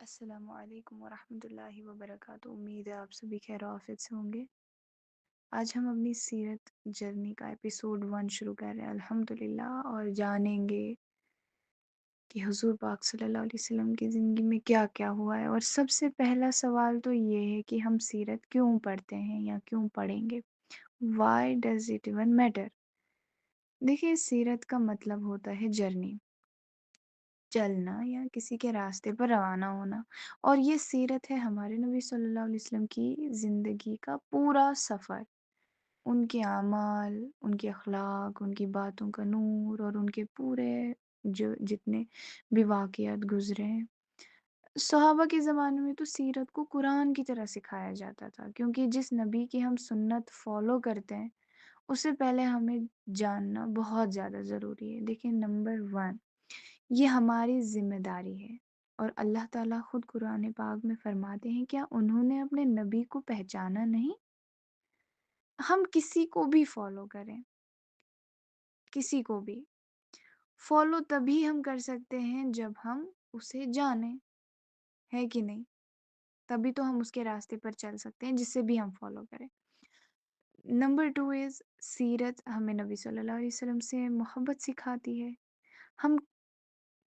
السلام علیکم ورحمۃ اللہ وبرکاتہ۔ امید ہے آپ سبھی خیر و عافیت سے ہوں گے۔ آج ہم اپنی سیرت جرنی کا ایپیسوڈ 1 شروع کر رہے ہیں الحمدللہ، اور جانیں گے کہ حضور پاک صلی اللہ علیہ وسلم کی زندگی میں کیا کیا ہوا ہے۔ اور سب سے پہلا سوال تو یہ ہے کہ ہم سیرت کیوں پڑھتے ہیں یا کیوں پڑھیں گے؟ Why does it even matter? دیکھیے، سیرت کا مطلب ہوتا ہے جرنی، چلنا یا کسی کے راستے پر روانہ ہونا، اور یہ سیرت ہے ہمارے نبی صلی اللہ علیہ وسلم کی زندگی کا پورا سفر، ان کے اعمال، ان کے اخلاق، ان کی باتوں کا نور، اور ان کے پورے جو جتنے بھی واقعات گزرے ہیں۔ صحابہ کے زمانے میں تو سیرت کو قرآن کی طرح سکھایا جاتا تھا، کیونکہ جس نبی کی ہم سنت فالو کرتے ہیں اس سے پہلے ہمیں جاننا بہت زیادہ ضروری ہے۔ دیکھیں، نمبر 1، یہ ہماری ذمہ داری ہے، اور اللہ تعالیٰ خود قرآن پاک میں فرماتے ہیں، کیا انہوں نے اپنے نبی کو پہچانا نہیں؟ ہم کسی کو بھی فالو کریں، کسی کو بھی فالو تبھی ہم کر سکتے ہیں جب ہم اسے جانیں، ہے کہ نہیں؟ تبھی تو ہم اس کے راستے پر چل سکتے ہیں جس سے بھی ہم فالو کریں۔ نمبر 2 از، سیرت ہمیں نبی صلی اللہ علیہ وسلم سے محبت سکھاتی ہے۔ ہم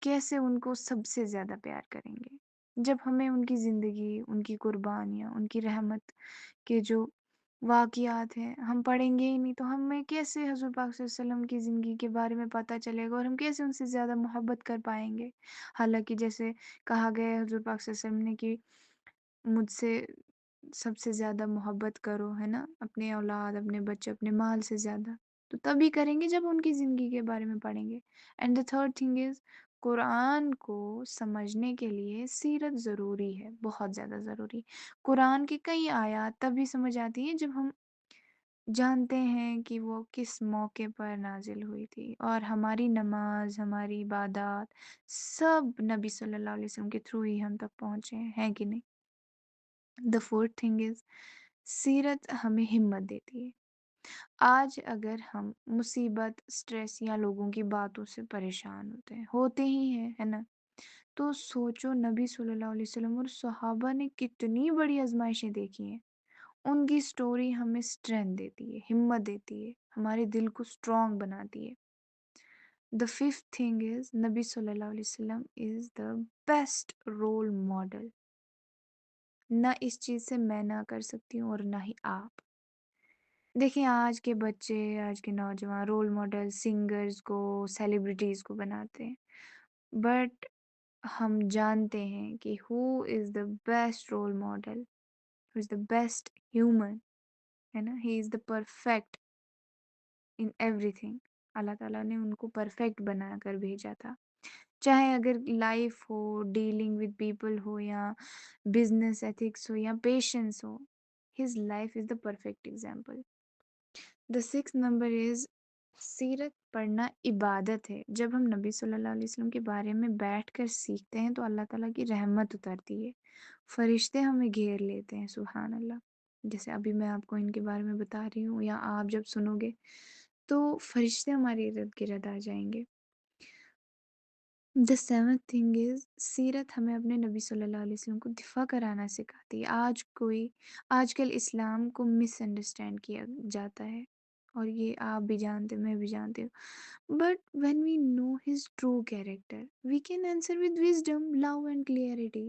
کیسے ان کو سب سے زیادہ پیار کریں گے؟ جب ہمیں ان کی زندگی، ان کی قربانیاں، ان کی رحمت کے جو واقعات ہیں ہم پڑھیں گے ہی نہیں، تو ہمیں کیسے حضور پاک صلی اللہ علیہ وسلم کی زندگی کے بارے میں پتہ چلے گا، اور ہم کیسے ان سے زیادہ محبت کر پائیں گے؟ حالانکہ جیسے کہا گیا ہے حضور پاک صلی اللہ علیہ وسلم نے کہ مجھ سے سب سے زیادہ محبت کرو، ہے نا، اپنے اولاد، اپنے بچے، اپنے مال سے زیادہ، تو تبھی کریں گے جب ان کی زندگی کے بارے میں پڑھیں گے۔ And the third thing is, Quran کو سمجھنے کے لیے سیرت ضروری ہے، بہت زیادہ ضروری۔ قرآن کی کئی آیات تبھی سمجھ آتی ہیں جب ہم جانتے ہیں کہ وہ کس موقع پر نازل ہوئی تھی، اور ہماری نماز، ہماری عبادات سب نبی صلی اللہ علیہ وسلم کے تھرو ہی ہم تک پہنچے ہیں کہ نہیں؟ دا فورتھ تھنگ از، سیرت ہمیں ہمت دیتی ہے۔ آج اگر ہم مصیبت، سٹریس یا لوگوں کی باتوں سے پریشان ہوتے ہی ہیں، ہے نا، تو سوچو نبی صلی اللہ علیہ وسلم اور صحابہ نے کتنی بڑی آزمائشیں دیکھی ہیں۔ ان کی سٹوری ہمیں اسٹرینتھ دیتی ہے، ہمت دیتی ہے، ہمارے دل کو اسٹرانگ بناتی ہے۔ دا ففتھ تھنگ از، نبی صلی اللہ علیہ وسلم از دا بیسٹ رول ماڈل۔ نہ اس چیز سے میں نہ کر سکتی ہوں اور نہ ہی آپ۔ دیکھیں، آج کے بچے، آج کے نوجوان رول ماڈل سنگرز کو، سیلیبریٹیز کو بناتے ہیں، بٹ ہم جانتے ہیں کہ who is the best role model, who is the best human, ہے نا، he is the perfect in everything. Allah تعالیٰ نے ان کو پرفیکٹ بنا کر بھیجا تھا، چاہے اگر life who, dealing with people who, یا بزنس ایتھکس ہو، یا patience who, his life is the perfect example. The six number is, سیرت پڑھنا عبادت ہے۔ جب ہم نبی صلی اللہ علیہ وسلم کے بارے میں بیٹھ کر سیکھتے ہیں تو اللہ تعالیٰ کی رحمت اترتی ہے، فرشتے ہمیں گھیر لیتے ہیں، سبحان اللہ۔ جیسے ابھی میں آپ کو ان کے بارے میں بتا رہی ہوں، یا آپ جب سنو گے تو فرشتے ہماری ارد گرد آ جائیں گے۔ دا سیونتھ تھنگ از، سیرت ہمیں اپنے نبی صلی اللہ علیہ وسلم کو دفاع کرانا سکھاتی ہے۔ آج کل اسلام کو مس انڈرسٹینڈ کیا جاتا ہے، اور یہ آپ بھی جانتے، میں بھی جانتی ہوں، but when we know his true character we can answer with wisdom, love and clarity,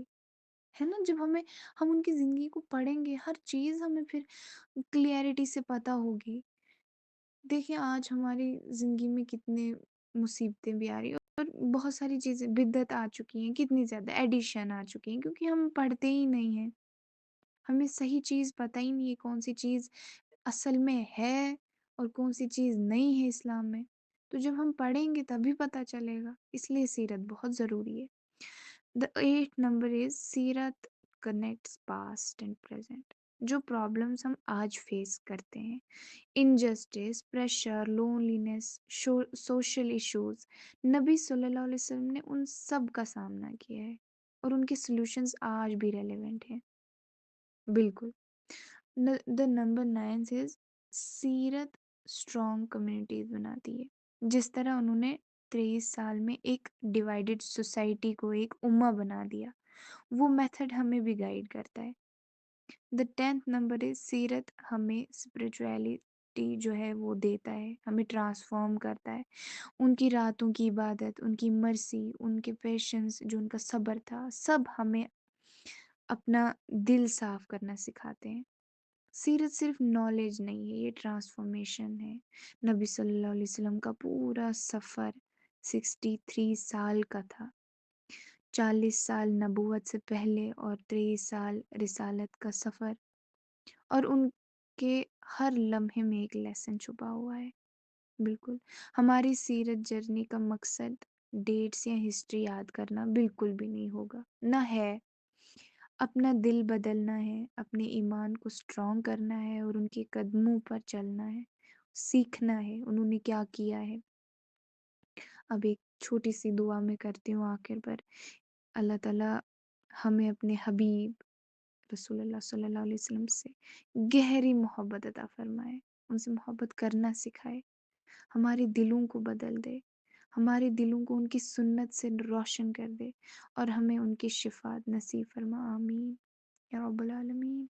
ہے نا۔ جب ہم ان کی زندگی کو پڑھیں گے، ہر چیز ہمیں پھر کلیئرٹی سے پتہ ہوگی۔ دیکھیں، آج ہماری زندگی میں کتنے مصیبتیں بھی آ رہی ہیں، اور بہت ساری چیزیں بدعت آ چکی ہیں، کتنی زیادہ ایڈیشن آ چکی ہیں، کیونکہ ہم پڑھتے ہی نہیں ہیں، ہمیں صحیح چیز پتہ ہی نہیں ہے کون سی چیز اصل میں ہے اور کون سی چیز نہیں ہے اسلام میں۔ تو جب ہم پڑھیں گے تبھی پتہ چلے گا، اس لیے سیرت بہت ضروری ہے۔ دا ایٹ نمبر از، سیرت کنیکٹس پاسٹ اینڈ پریزنٹ۔ جو پرابلمس ہم آج فیس کرتے ہیں، injustice, pressure, loneliness, social issues, نبی صلی اللہ علیہ وسلم نے ان سب کا سامنا کیا ہے، اور ان کے سلوشنز آج بھی ریلیونٹ ہیں، بالکل۔ دا نمبر 9 از، سیرت اسٹرانگ کمیونٹیز بناتی ہے۔ جس طرح انہوں نے 23 سال میں ایک ڈیوائیڈڈ سوسائٹی کو ایک امہ بنا دیا، وہ میتھڈ ہمیں بھی گائیڈ کرتا ہے۔ دا 10th نمبر از سیرت ہمیں اسپریچویلٹی جو ہے وہ دیتا ہے، ہمیں ٹرانسفارم کرتا ہے۔ ان کی راتوں کی عبادت، ان کی مرسی، ان کے پیشنس، جو ان کا صبر تھا، سب ہمیں اپنا دل صاف کرنا سکھاتے ہیں۔ سیرت صرف نالج نہیں ہے، یہ ٹرانسفارمیشن ہے۔ نبی صلی اللہ علیہ وسلم کا پورا سفر 63 سال کا تھا، 40 سال نبوت سے پہلے اور 23 سال رسالت کا سفر، اور ان کے ہر لمحے میں ایک لیسن چھپا ہوا ہے۔ بالکل، ہماری سیرت جرنی کا مقصد ڈیٹس یا ہسٹری یاد کرنا بالکل بھی نہیں ہوگا، نہ ہے۔ اپنا دل بدلنا ہے، اپنے ایمان کو اسٹرانگ کرنا ہے، اور ان کے قدموں پر چلنا ہے، سیکھنا ہے انہوں نے کیا کیا ہے۔ اب ایک چھوٹی سی دعا میں کرتی ہوں آخر پر، اللہ تعالیٰ ہمیں اپنے حبیب رسول اللہ صلی اللہ علیہ وسلم سے گہری محبت عطا فرمائے، ان سے محبت کرنا سکھائے، ہمارے دلوں کو بدل دے، ہمارے دلوں کو ان کی سنت سے روشن کر دے، اور ہمیں ان کی شفاعت نصیب فرما، آمین یا رب العالمین۔